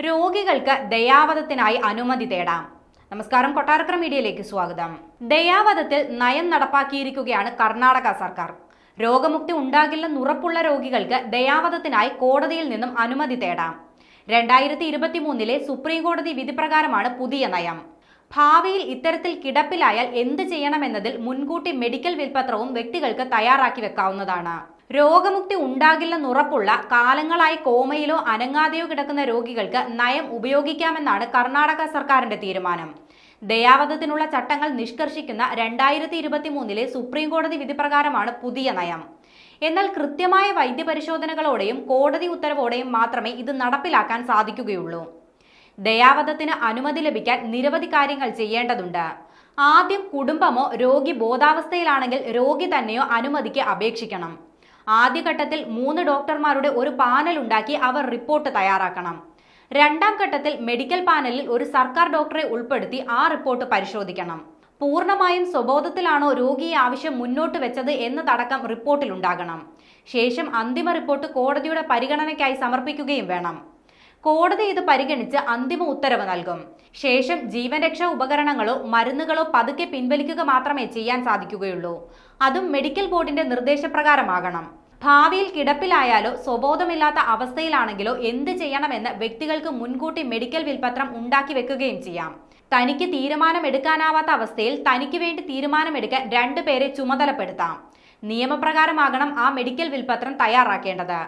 രോഗികൾക്ക് ദയാവധത്തിനായി അനുമതി തേടാം. നമസ്കാരം, കൊട്ടാരക്കര മീഡിയയിലേക്ക് സ്വാഗതം. ദയാവധത്തിൽ നയം നടപ്പാക്കിയിരിക്കുകയാണ് കർണാടക സർക്കാർ. രോഗമുക്തി ഉണ്ടാകില്ലെന്ന് ഉറപ്പുള്ള രോഗികൾക്ക് ദയാവധത്തിനായി കോടതിയിൽ നിന്നും അനുമതി തേടാം. 2023 സുപ്രീം കോടതി വിധി പ്രകാരമാണ് പുതിയ നയം. ഭാവിയിൽ ഇത്തരത്തിൽ കിടപ്പിലായാൽ എന്ത് ചെയ്യണമെന്നതിൽ മുൻകൂട്ടി മെഡിക്കൽ വിൽപത്രവും വ്യക്തികൾക്ക് തയ്യാറാക്കി വെക്കാവുന്നതാണ്. രോഗമുക്തി ഉണ്ടാകില്ലെന്നുറപ്പുള്ള കാലങ്ങളായി കോമയിലോ അനങ്ങാതെയോ കിടക്കുന്ന രോഗികൾക്ക് നയം ഉപയോഗിക്കാമെന്നാണ് കർണാടക സർക്കാരിന്റെ തീരുമാനം. ദയാവധത്തിനുള്ള ചട്ടങ്ങൾ നിഷ്കർഷിക്കുന്ന 2023 സുപ്രീം കോടതി വിധി പ്രകാരമാണ് പുതിയ നയം. എന്നാൽ കൃത്യമായ വൈദ്യപരിശോധനകളോടെയും കോടതി ഉത്തരവോടെയും മാത്രമേ ഇത് നടപ്പിലാക്കാൻ സാധിക്കുകയുള്ളൂ. ദയാവധത്തിന് അനുമതി ലഭിക്കാൻ നിരവധി കാര്യങ്ങൾ ചെയ്യേണ്ടതുണ്ട്. ആദ്യം കുടുംബമോ രോഗി ബോധാവസ്ഥയിലാണെങ്കിൽ രോഗി തന്നെയോ അനുമതിക്ക് അപേക്ഷിക്കണം. ആദ്യഘട്ടത്തിൽ 3 ഡോക്ടർമാരുടെ ഒരു പാനൽ ഉണ്ടാക്കി അവർ റിപ്പോർട്ട് തയ്യാറാക്കണം. രണ്ടാം ഘട്ടത്തിൽ മെഡിക്കൽ പാനലിൽ ഒരു സർക്കാർ ഡോക്ടറെ ഉൾപ്പെടുത്തി ആ റിപ്പോർട്ട് പരിശോധിക്കണം. പൂർണ്ണമായും സ്വബോധത്തിലാണോ രോഗി ഈ ആവശ്യം മുന്നോട്ട് വെച്ചത് എന്നതടക്കം റിപ്പോർട്ടിലുണ്ടാകണം. ശേഷം അന്തിമ റിപ്പോർട്ട് കോടതിയുടെ പരിഗണനയ്ക്കായി സമർപ്പിക്കുകയും വേണം. കോടതി ഇത് പരിഗണിച്ച് അന്തിമ ഉത്തരവ് നൽകും. ശേഷം ജീവൻ രക്ഷാ ഉപകരണങ്ങളോ മരുന്നുകളോ പതുക്കെ പിൻവലിക്കുക മാത്രമേ ചെയ്യാൻ സാധിക്കുകയുള്ളൂ. അതും മെഡിക്കൽ ബോർഡിന്റെ നിർദ്ദേശപ്രകാരമാകണം. ഭാവിയിൽ കിടപ്പിലായാലോ സ്വബോധമില്ലാത്ത അവസ്ഥയിലാണെങ്കിലോ എന്ത് ചെയ്യണമെന്ന് വ്യക്തികൾക്ക് മുൻകൂട്ടി മെഡിക്കൽ വിൽപത്രം ഉണ്ടാക്കി വെക്കുകയും ചെയ്യാം. തനിക്ക് തീരുമാനമെടുക്കാനാവാത്ത അവസ്ഥയിൽ തനിക്ക് വേണ്ടി തീരുമാനമെടുക്കാൻ 2 പേരെ ചുമതലപ്പെടുത്താം. നിയമപ്രകാരമാകണം ആ മെഡിക്കൽ വിൽപത്രം തയ്യാറാക്കേണ്ടത്.